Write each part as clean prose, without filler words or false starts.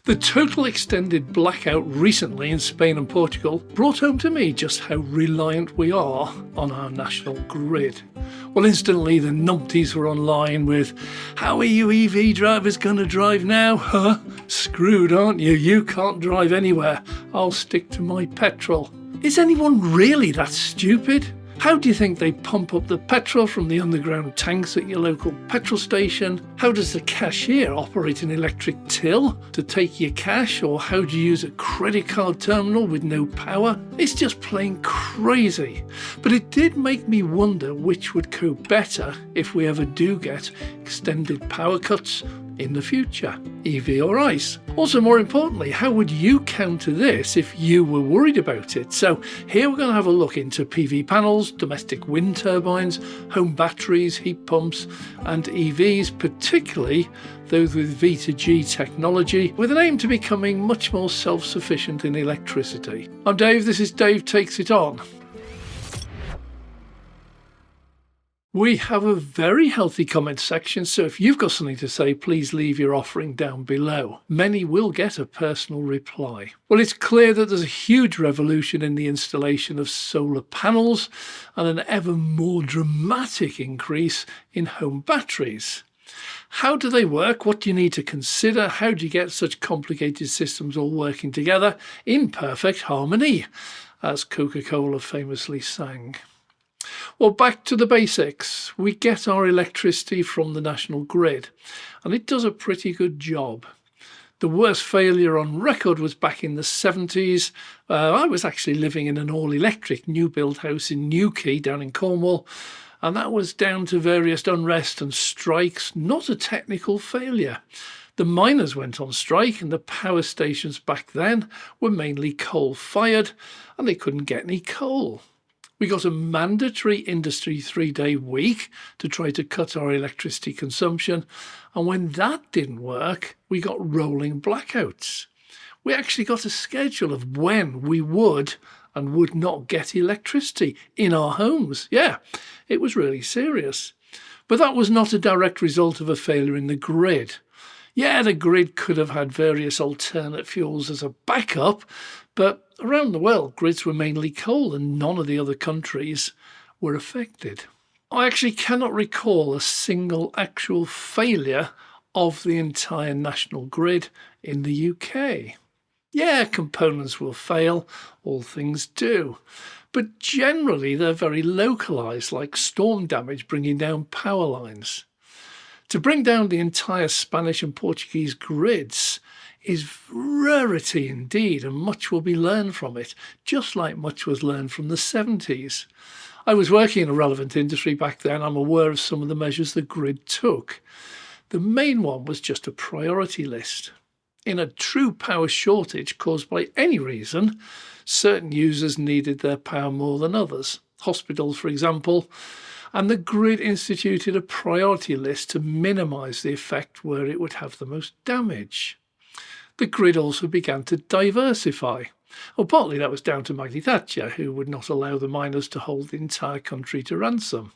The total extended blackout recently in Spain and Portugal brought home to me just how reliant we are on our national grid. Well, instantly the numpties were online with, "How are you EV drivers going to drive now? Huh? Screwed, aren't you? You can't drive anywhere. I'll stick to my petrol." Is anyone really that stupid? How do you think they pump up the petrol from the underground tanks at your local petrol station? How does the cashier operate an electric till to take your cash? Or how do you use a credit card terminal with no power? It's just plain crazy. But it did make me wonder which would cope better if we ever do get extended power cuts in the future, EV or ICE. Also, more importantly, how would you counter this if you were worried about it? So here we're going to have a look into PV panels, domestic wind turbines, home batteries, heat pumps and EVs, particularly those with V2G technology, with an aim to becoming much more self-sufficient in electricity. I'm Dave, this is Dave Takes It On. We have a very healthy comment section, so if you've got something to say, please leave your offering down below. Many will get a personal reply. Well, it's clear that there's a huge revolution in the installation of solar panels and an ever more dramatic increase in home batteries. How do they work? What do you need to consider? How do you get such complicated systems all working together in perfect harmony, as Coca-Cola famously sang? Well, back to the basics. We get our electricity from the national grid, and it does a pretty good job. The worst failure on record was back in the 70s. I was actually living in an all-electric new-build house in Newquay down in Cornwall, and that was down to various unrest and strikes, not a technical failure. The miners went on strike, and the power stations back then were mainly coal-fired, and they couldn't get any coal. We got a mandatory industry 3-day week to try to cut our electricity consumption. And when that didn't work, we got rolling blackouts. We actually got a schedule of when we would and would not get electricity in our homes. Yeah, it was really serious. But that was not a direct result of a failure in the grid. Yeah, the grid could have had various alternate fuels as a backup, but around the world, grids were mainly coal and none of the other countries were affected. I actually cannot recall a single actual failure of the entire national grid in the UK. Yeah, components will fail, all things do, but generally they're very localised, like storm damage bringing down power lines. To bring down the entire Spanish and Portuguese grids is rarity indeed, and much will be learned from it, just like much was learned from the 70s. I was working in a relevant industry back then. I'm aware of some of the measures the grid took. The main one was just a priority list. In a true power shortage caused by any reason, certain users needed their power more than others. Hospitals, for example. And the grid instituted a priority list to minimise the effect where it would have the most damage. The grid also began to diversify. Well, partly that was down to Maggie Thatcher, who would not allow the miners to hold the entire country to ransom.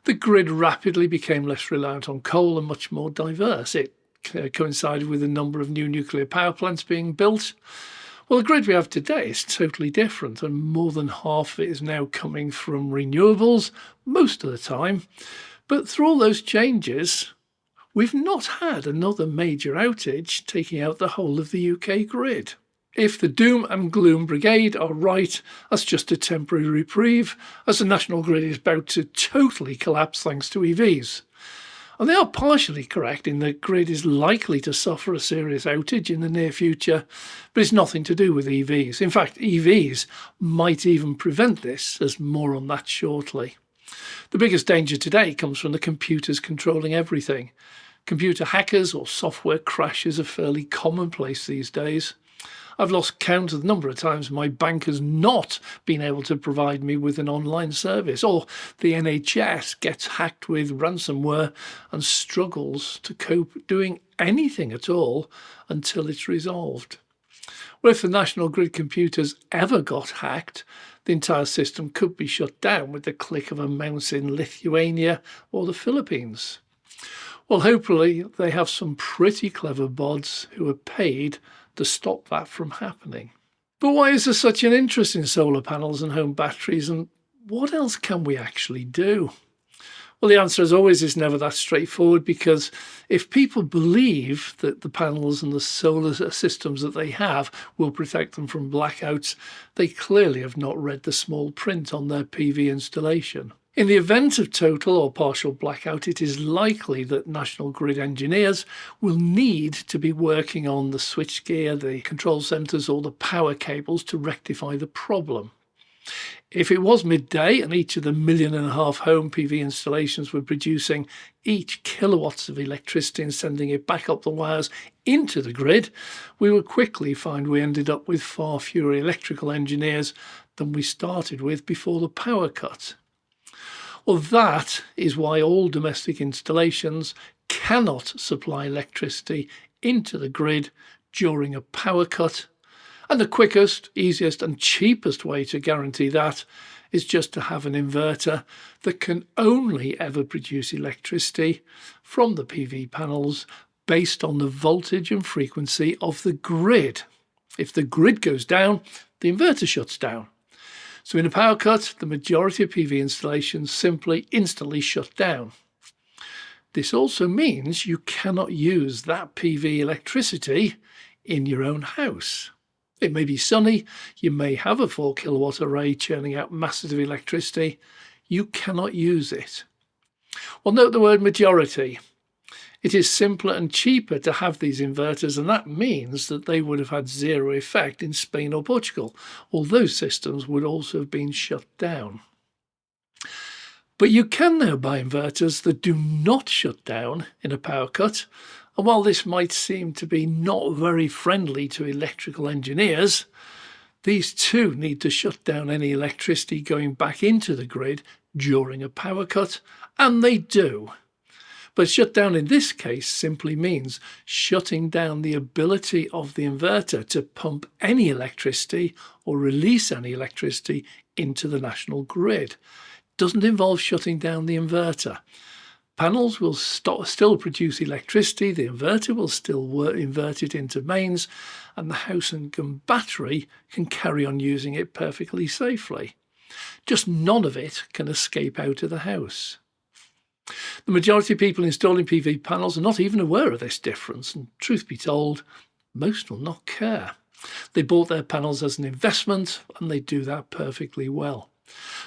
The grid rapidly became less reliant on coal and much more diverse. It coincided with a number of new nuclear power plants being built. Well, the grid we have today is totally different, and more than half of it is now coming from renewables most of the time. But through all those changes, we've not had another major outage taking out the whole of the UK grid. If the doom and gloom brigade are right, that's just a temporary reprieve, as the national grid is about to totally collapse thanks to EVs. And they are partially correct in that the grid is likely to suffer a serious outage in the near future, but it's nothing to do with EVs. In fact, EVs might even prevent this. There's more on that shortly. The biggest danger today comes from the computers controlling everything. Computer hackers or software crashes are fairly commonplace these days. I've lost count of the number of times my bank has not been able to provide me with an online service, or the NHS gets hacked with ransomware and struggles to cope doing anything at all until it's resolved. Well, if the national grid computers ever got hacked, the entire system could be shut down with the click of a mouse in Lithuania or the Philippines. Well, hopefully they have some pretty clever bods who are paid to stop that from happening. But why is there such an interest in solar panels and home batteries, and what else can we actually do? Well, the answer, as always, is never that straightforward, because if people believe that the panels and the solar systems that they have will protect them from blackouts, they clearly have not read the small print on their PV installation. In the event of total or partial blackout, it is likely that National Grid engineers will need to be working on the switchgear, the control centres, or the power cables to rectify the problem. If it was midday and each of the 1.5 million home PV installations were producing each kilowatts of electricity and sending it back up the wires into the grid, we would quickly find we ended up with far fewer electrical engineers than we started with before the power cut. Well, that is why all domestic installations cannot supply electricity into the grid during a power cut. And the quickest, easiest and cheapest way to guarantee that is just to have an inverter that can only ever produce electricity from the PV panels based on the voltage and frequency of the grid. If the grid goes down, the inverter shuts down. So in a power cut, the majority of PV installations simply instantly shut down. This also means you cannot use that PV electricity in your own house. It may be sunny, you may have a 4 kilowatt array churning out massive electricity. You cannot use it. Well, note the word majority. It is simpler and cheaper to have these inverters, and that means that they would have had zero effect in Spain or Portugal, although systems would also have been shut down. But you can now buy inverters that do not shut down in a power cut. And while this might seem to be not very friendly to electrical engineers, these too need to shut down any electricity going back into the grid during a power cut, and they do. But shut down in this case simply means shutting down the ability of the inverter to pump any electricity or release any electricity into the national grid. It doesn't involve shutting down the inverter. Panels will still produce electricity, the inverter will still invert it into mains, and the house and battery can carry on using it perfectly safely. Just none of it can escape out of the house. The majority of people installing PV panels are not even aware of this difference, and truth be told, most will not care. They bought their panels as an investment, and they do that perfectly well.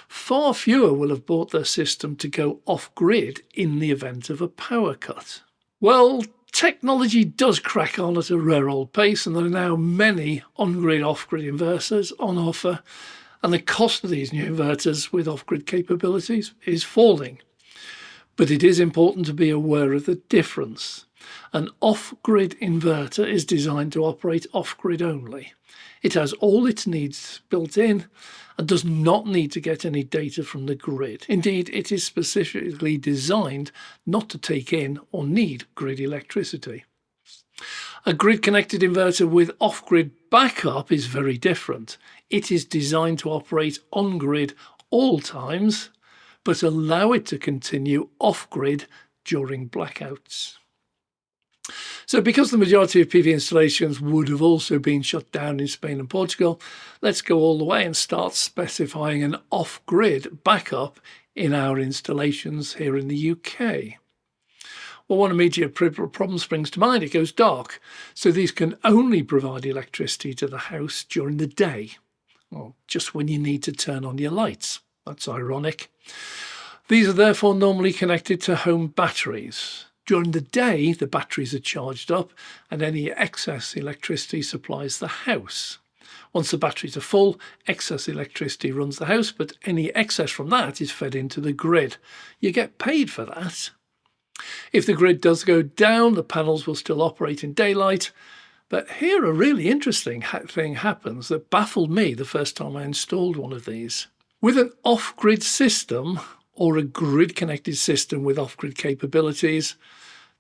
Far fewer will have bought their system to go off-grid in the event of a power cut. Well, technology does crack on at a rare old pace, and there are now many on-grid, off-grid inverters on offer, and the cost of these new inverters with off-grid capabilities is falling. But it is important to be aware of the difference. An off-grid inverter is designed to operate off-grid only. It has all its needs built in and does not need to get any data from the grid. Indeed, it is specifically designed not to take in or need grid electricity. A grid-connected inverter with off-grid backup is very different. It is designed to operate on-grid all times, but allow it to continue off-grid during blackouts. So because the majority of PV installations would have also been shut down in Spain and Portugal, let's go all the way and start specifying an off-grid backup in our installations here in the UK. Well, one immediate problem springs to mind. It goes dark. So these can only provide electricity to the house during the day, well, just when you need to turn on your lights. That's ironic. These are therefore normally connected to home batteries. During the day, the batteries are charged up and any excess electricity supplies the house. Once the batteries are full, excess electricity runs the house, but any excess from that is fed into the grid. You get paid for that. If the grid does go down, the panels will still operate in daylight. But here a really interesting thing happens that baffled me the first time I installed one of these. With an off-grid system, or a grid-connected system with off-grid capabilities,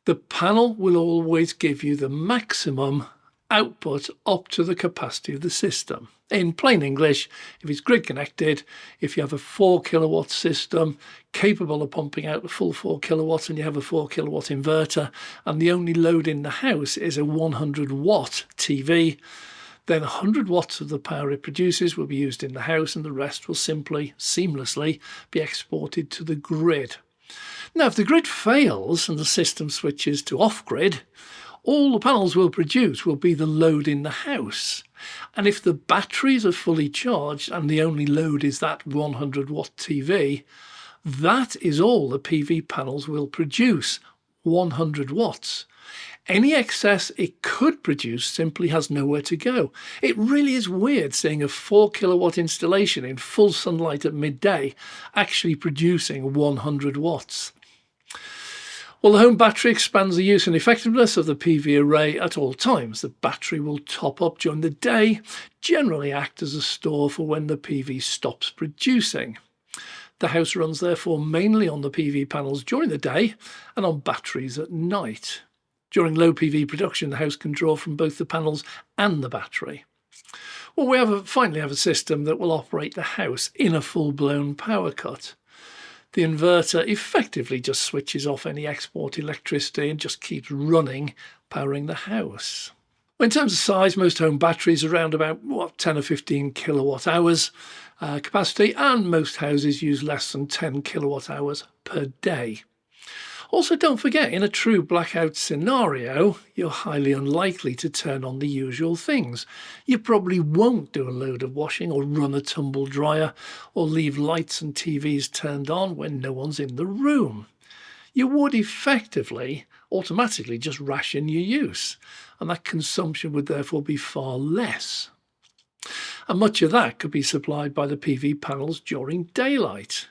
the panel will always give you the maximum output up to the capacity of the system. In plain English, if it's grid connected, if you have a 4 kilowatt system capable of pumping out the full 4 kilowatts and you have a 4 kilowatt inverter and the only load in the house is a 100 watt TV, then 100 watts of the power it produces will be used in the house and the rest will simply, seamlessly be exported to the grid. Now, if the grid fails and the system switches to off-grid, all the panels will produce will be the load in the house. And if the batteries are fully charged and the only load is that 100 watt TV, that is all the PV panels will produce, 100 watts. Any excess it could produce simply has nowhere to go. It really is weird seeing a 4 kilowatt installation in full sunlight at midday actually producing 100 watts. Well, the home battery expands the use and effectiveness of the PV array at all times. The battery will top up during the day, generally act as a store for when the PV stops producing. The house runs therefore mainly on the PV panels during the day and on batteries at night. During low PV production, the house can draw from both the panels and the battery. Well, we finally have a system that will operate the house in a full-blown power cut. The inverter effectively just switches off any export electricity and just keeps running, powering the house. In terms of size, most home batteries are around about 10 or 15 kilowatt hours capacity, and most houses use less than 10 kilowatt hours per day. Also, don't forget, in a true blackout scenario, you're highly unlikely to turn on the usual things. You probably won't do a load of washing or run a tumble dryer or leave lights and TVs turned on when no one's in the room. You would effectively, automatically just ration your use, and that consumption would therefore be far less. And much of that could be supplied by the PV panels during daylight.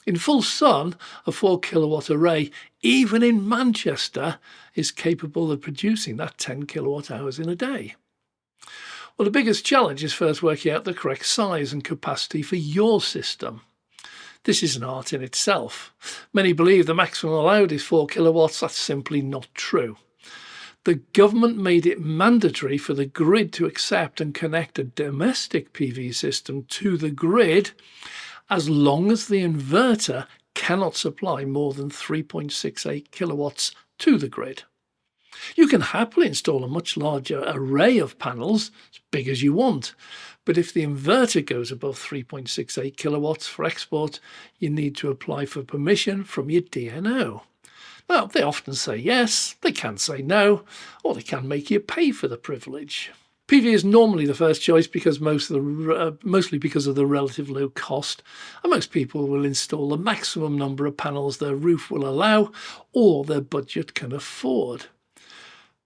In full sun, a 4 kilowatt array, even in Manchester, is capable of producing that 10 kilowatt hours in a day. Well, the biggest challenge is first working out the correct size and capacity for your system. This is an art in itself. Many believe the maximum allowed is 4 kilowatts. That's simply not true. The government made it mandatory for the grid to accept and connect a domestic PV system to the grid as long as the inverter cannot supply more than 3.68 kilowatts to the grid. You can happily install a much larger array of panels, as big as you want, but if the inverter goes above 3.68 kilowatts for export, you need to apply for permission from your DNO. Now, they often say yes, they can say no, or they can make you pay for the privilege. PV is normally the first choice because mostly because of the relative low cost, and most people will install the maximum number of panels their roof will allow or their budget can afford.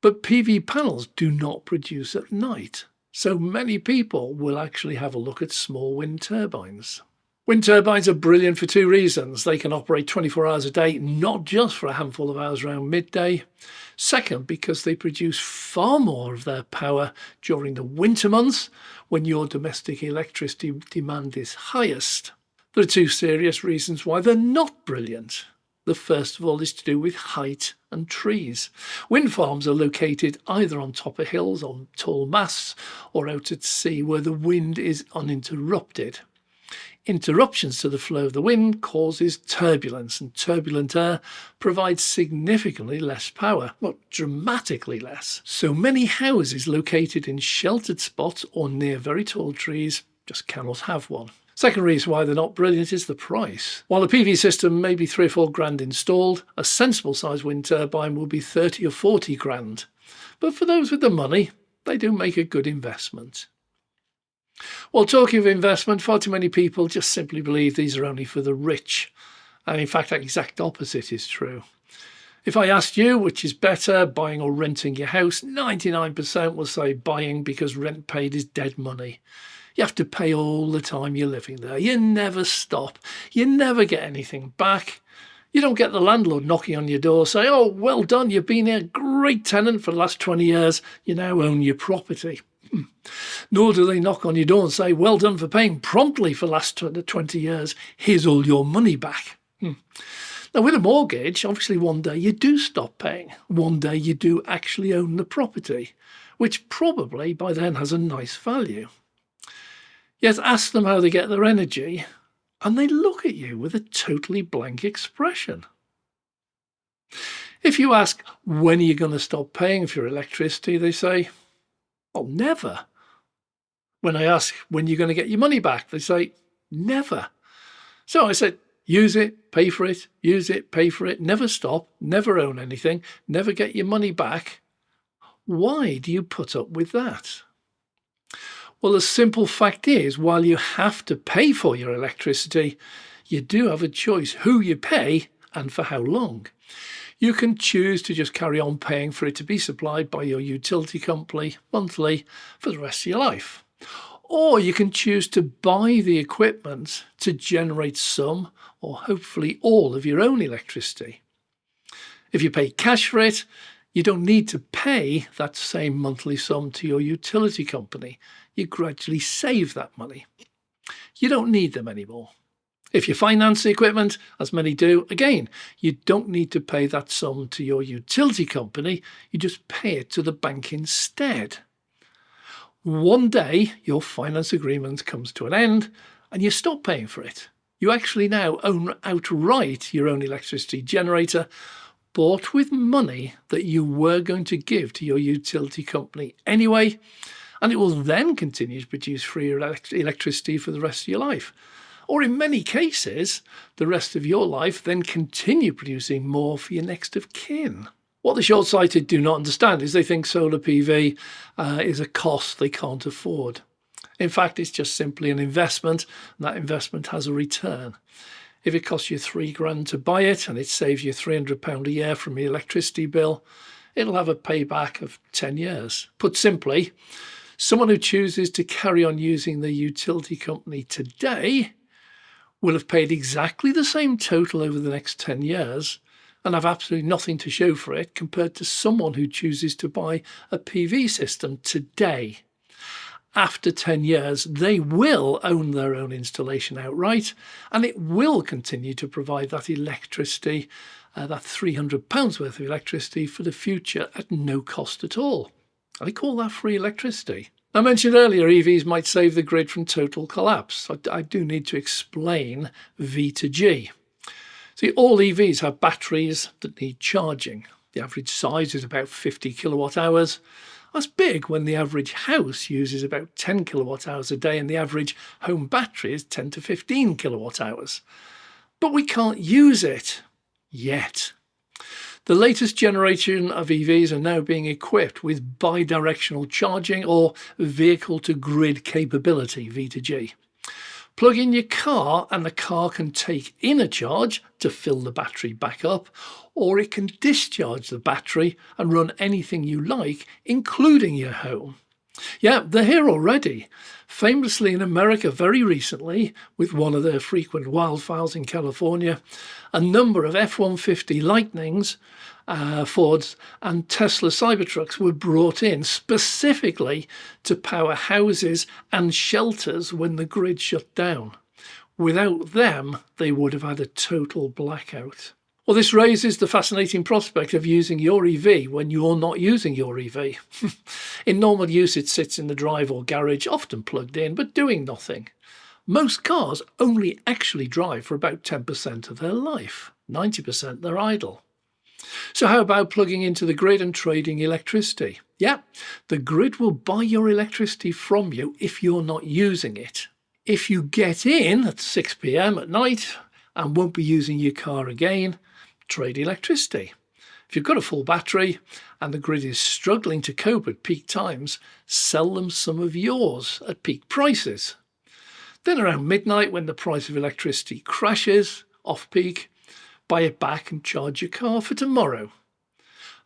But PV panels do not produce at night, so many people will actually have a look at small wind turbines. Wind turbines are brilliant for two reasons. They can operate 24 hours a day, not just for a handful of hours around midday. Second, because they produce far more of their power during the winter months when your domestic electricity demand is highest. There are two serious reasons why they're not brilliant. The first of all is to do with height and trees. Wind farms are located either on top of hills, on tall masts, or out at sea where the wind is uninterrupted. Interruptions to the flow of the wind causes turbulence, and turbulent air provides significantly less power, dramatically less. So many houses located in sheltered spots or near very tall trees just cannot have one. Second reason why they're not brilliant is the price. While a PV system may be 3 or 4 grand installed, a sensible sized wind turbine will be 30 or 40 grand. But for those with the money, they do make a good investment. Well, talking of investment, far too many people just simply believe these are only for the rich. And in fact, the exact opposite is true. If I asked you which is better, buying or renting your house, 99% will say buying because rent paid is dead money. You have to pay all the time you're living there. You never stop. You never get anything back. You don't get the landlord knocking on your door saying, "Oh, well done, you've been a great tenant for the last 20 years. You now own your property." Nor do they knock on your door and say, "Well done for paying promptly for the last 20 years. Here's all your money back." Now, with a mortgage, obviously one day you do stop paying. One day you do actually own the property. which probably by then has a nice value. Yet ask them how they get their energy, and they look at you with a totally blank expression. If you ask, when are you going to stop paying for your electricity, they say, oh, never. When I ask, when are you going to get your money back, they say, never. So I said, use it, pay for it, use it, pay for it, never stop, never own anything, never get your money back. Why do you put up with that? Well, the simple fact is, while you have to pay for your electricity, you do have a choice who you pay and for how long. You can choose to just carry on paying for it to be supplied by your utility company monthly for the rest of your life. Or you can choose to buy the equipment to generate some or hopefully all of your own electricity. If you pay cash for it, you don't need to pay that same monthly sum to your utility company. You gradually save that money. You don't need them anymore. If you finance the equipment, as many do, again, you don't need to pay that sum to your utility company. You just pay it to the bank instead. One day, your finance agreement comes to an end and you stop paying for it. You actually now own outright your own electricity generator, bought with money that you were going to give to your utility company anyway, and it will then continue to produce free electricity for the rest of your life. Or in many cases, the rest of your life then continue producing more for your next of kin. What the short-sighted do not understand is they think solar PV is a cost they can't afford. In fact, it's just simply an investment, and that investment has a return. If it costs you £3,000 to buy it and it saves you £300 a year from your electricity bill, it'll have a payback of 10 years. Put simply, someone who chooses to carry on using the utility company today will have paid exactly the same total over the next 10 years and have absolutely nothing to show for it compared to someone who chooses to buy a PV system today. After 10 years, they will own their own installation outright, and it will continue to provide that electricity, that £300 worth of electricity for the future at no cost at all. I call that free electricity. I mentioned earlier EVs might save the grid from total collapse. I do need to explain V to G. See, all EVs have batteries that need charging. The average size is about 50 kilowatt hours. That's big when the average house uses about 10 kilowatt hours a day and the average home battery is 10 to 15 kilowatt hours. But we can't use it yet. The latest generation of EVs are now being equipped with bidirectional charging or vehicle-to-grid capability, V2G. Plug in your car and the car can take in a charge to fill the battery back up, or it can discharge the battery and run anything you like, including your home. Yeah, they're here already. Famously in America very recently, with one of their frequent wildfires in California, a number of F-150 Lightnings, Fords and Tesla Cybertrucks were brought in specifically to power houses and shelters when the grid shut down. Without them, they would have had a total blackout. Well, this raises the fascinating prospect of using your EV when you're not using your EV. In normal use, it sits in the drive or garage, often plugged in, but doing nothing. Most cars only actually drive for about 10% of their life. 90% they're idle. So how about plugging into the grid and trading electricity? Yeah, the grid will buy your electricity from you if you're not using it. If you get in at 6 p.m. at night and won't be using your car again, trade electricity. If you've got a full battery and the grid is struggling to cope at peak times, sell them some of yours at peak prices. Then around midnight, when the price of electricity crashes off peak, buy it back and charge your car for tomorrow.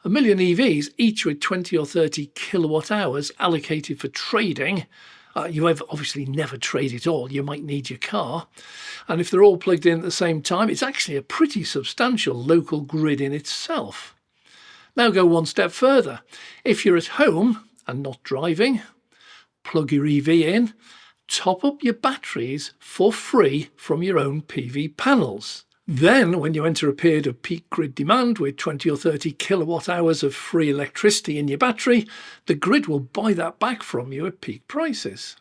1 million EVs, each with 20 or 30 kilowatt hours allocated for trading. You have obviously never trade it all. You might need your car. And if they're all plugged in at the same time, it's actually a pretty substantial local grid in itself. Now go one step further. If you're at home and not driving, plug your EV in, top up your batteries for free from your own PV panels. Then, when you enter a period of peak grid demand with 20 or 30 kilowatt hours of free electricity in your battery, the grid will buy that back from you at peak prices.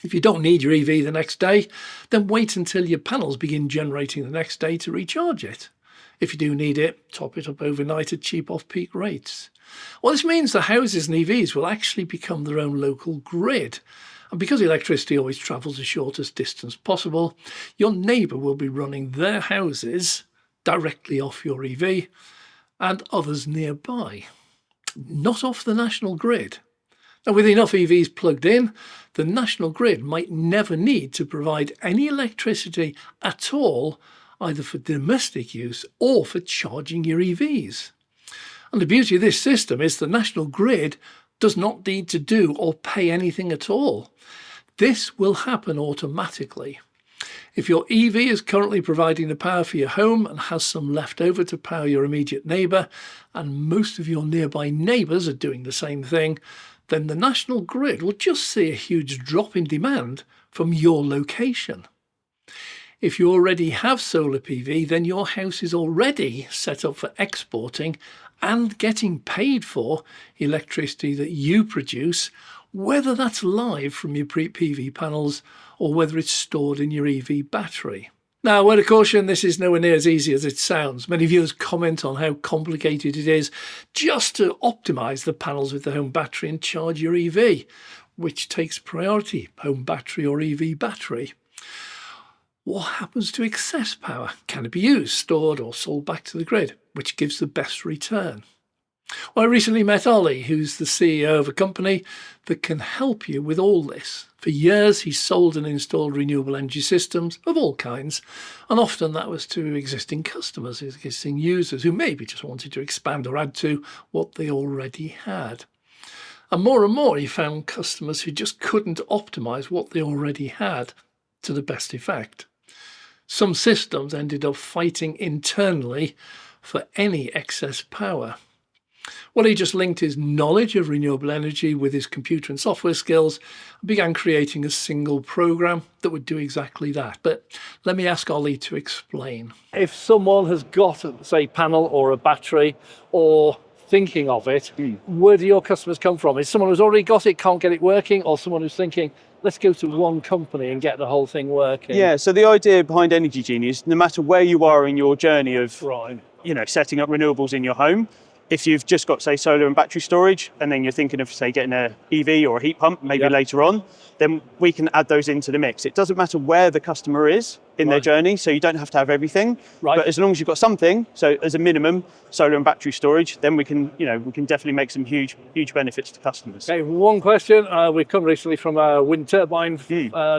If you don't need your EV the next day, then wait until your panels begin generating the next day to recharge it. If you do need it, top it up overnight at cheap off-peak rates. Well, this means the houses and EVs will actually become their own local grid. And because electricity always travels the shortest distance possible, your neighbour will be running their houses directly off your EV and others nearby, not off the national grid. Now, with enough EVs plugged in, the national grid might never need to provide any electricity at all, either for domestic use or for charging your EVs. And the beauty of this system is the national grid does not need to do or pay anything at all. This will happen automatically. If your EV is currently providing the power for your home and has some left over to power your immediate neighbour, and most of your nearby neighbours are doing the same thing, then the national grid will just see a huge drop in demand from your location. If you already have solar PV, then your house is already set up for exporting and getting paid for electricity that you produce, whether that's live from your PV panels or whether it's stored in your EV battery. Now, a word of caution, this is nowhere near as easy as it sounds. Many viewers comment on how complicated it is just to optimise the panels with the home battery and charge your EV. Which takes priority, home battery or EV battery? What happens to excess power? Can it be used, stored or sold back to the grid? Which gives the best return? Well, I recently met Ollie, who's the CEO of a company that can help you with all this. For years, he's sold and installed renewable energy systems of all kinds, and often that was to existing customers, existing users who maybe just wanted to expand or add to what they already had. And more, he found customers who just couldn't optimise what they already had to the best effect. Some systems ended up fighting internally for any excess power. Well, he just linked his knowledge of renewable energy with his computer and software skills and began creating a single program that would do exactly that. But let me ask Ollie to explain. If someone has got, say, a panel or a battery or thinking of it, where do your customers come from? Is someone who's already got it, can't get it working, or someone who's thinking, let's go to one company and get the whole thing working? Yeah, so the idea behind Energy Genie is no matter where you are in your journey of setting up renewables in your home, if you've just got, say, solar and battery storage, and then you're thinking of, say, getting an EV or a heat pump maybe later on, then we can add those into the mix. It doesn't matter where the customer is in their journey, so you don't have to have everything. But as long as you've got something, so as a minimum, solar and battery storage, then we can definitely make some huge benefits to customers. Okay, one question. We've come recently from a wind turbine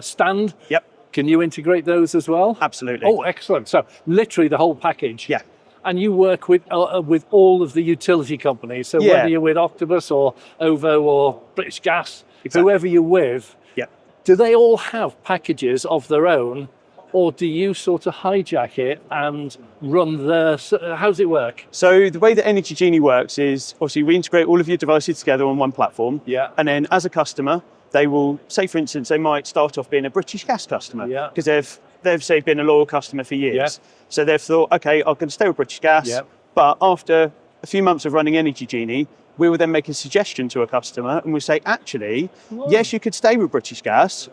stand. Yep. Can you integrate those as well? Absolutely. Oh, excellent. So literally the whole package. Yeah. And you work with all of the utility companies. So whether you're with Octopus or OVO or British Gas, whoever you're with, do they all have packages of their own, or do you sort of hijack it and run how does it work? So the way that Energy Genie works is obviously we integrate all of your devices together on one platform. Yeah. And then as a customer, they will, say for instance, they might start off being a British Gas customer because they've say been a loyal customer for years. Yeah. So they've thought, okay, I'm going to stay with British Gas, but after a few months of running Energy Genie, we will then make a suggestion to a customer and we'll say, actually, yes, you could stay with British Gas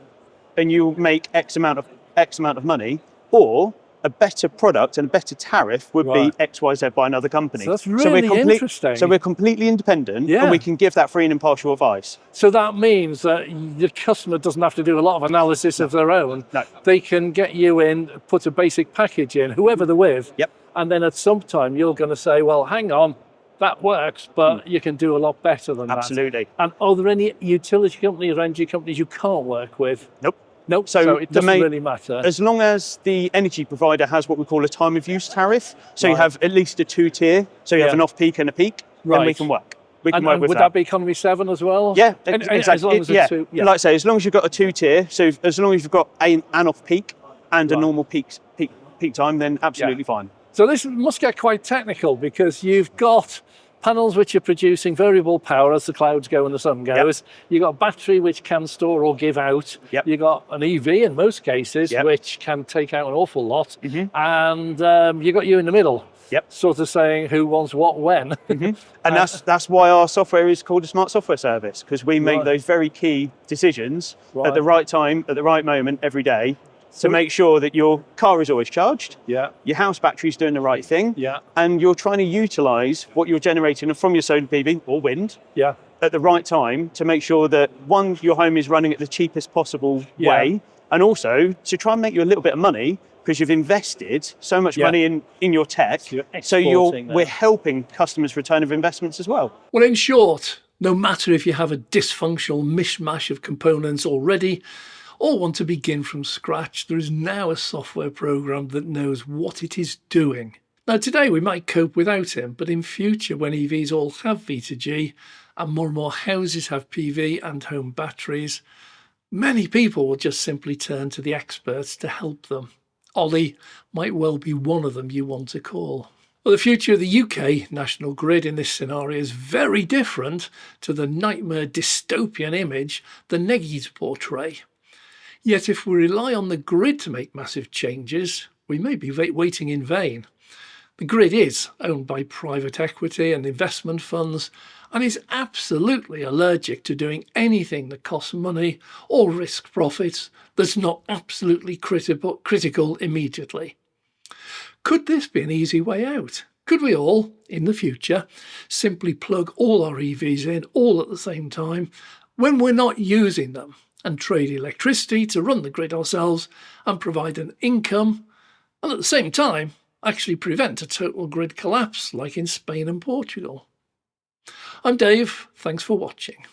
and you'll make X amount of money, or a better product and a better tariff would be XYZ by another company. So that's really interesting. So we're completely independent and we can give that free and impartial advice. So that means that the customer doesn't have to do a lot of analysis of their own. No. They can get you in, put a basic package in, whoever they're with. Yep. And then at some time you're going to say, well, hang on, that works, but you can do a lot better than that. Absolutely. And are there any utility companies or energy companies you can't work with? Nope. Nope, so it doesn't really matter. As long as the energy provider has what we call a time of use tariff, so you have at least a 2-tier, so you have an off-peak and a peak, then we can work. We can work with would that be economy 7 as well? Yeah, exactly. As long as it's two, like I say, as long as you've got a 2-tier, so as long as you've got an off-peak and a normal peak time, then absolutely fine. So this must get quite technical because you've got panels which are producing variable power as the clouds go and the sun goes. You've got a battery which can store or give out. You've got an EV in most cases which can take out an awful lot. And you've got you in the middle. Sort of saying who wants what when. And that's why our software is called a smart software service, because we make those very key decisions at the right time, at the right moment, every day, to make sure that your car is always charged, your house battery is doing the right thing, and you're trying to utilise what you're generating from your solar PV or wind at the right time to make sure that, one, your home is running at the cheapest possible way, and also to try and make you a little bit of money because you've invested so much money in your tech, so we're helping customers' return of investments as well. Well, in short, no matter if you have a dysfunctional mishmash of components already or want to begin from scratch, there is now a software program that knows what it is doing. Now, today we might cope without him, but in future, when EVs all have V2G and more houses have PV and home batteries, many people will just simply turn to the experts to help them. Ollie might well be one of them you want to call. Well, the future of the UK national grid in this scenario is very different to the nightmare dystopian image the neggies portray. Yet if we rely on the grid to make massive changes, we may be waiting in vain. The grid is owned by private equity and investment funds and is absolutely allergic to doing anything that costs money or risks profits that's not absolutely critical immediately. Could this be an easy way out? Could we all, in the future, simply plug all our EVs in all at the same time when we're not using them and trade electricity to run the grid ourselves and provide an income, and at the same time actually prevent a total grid collapse like in Spain and Portugal? I'm Dave, thanks for watching.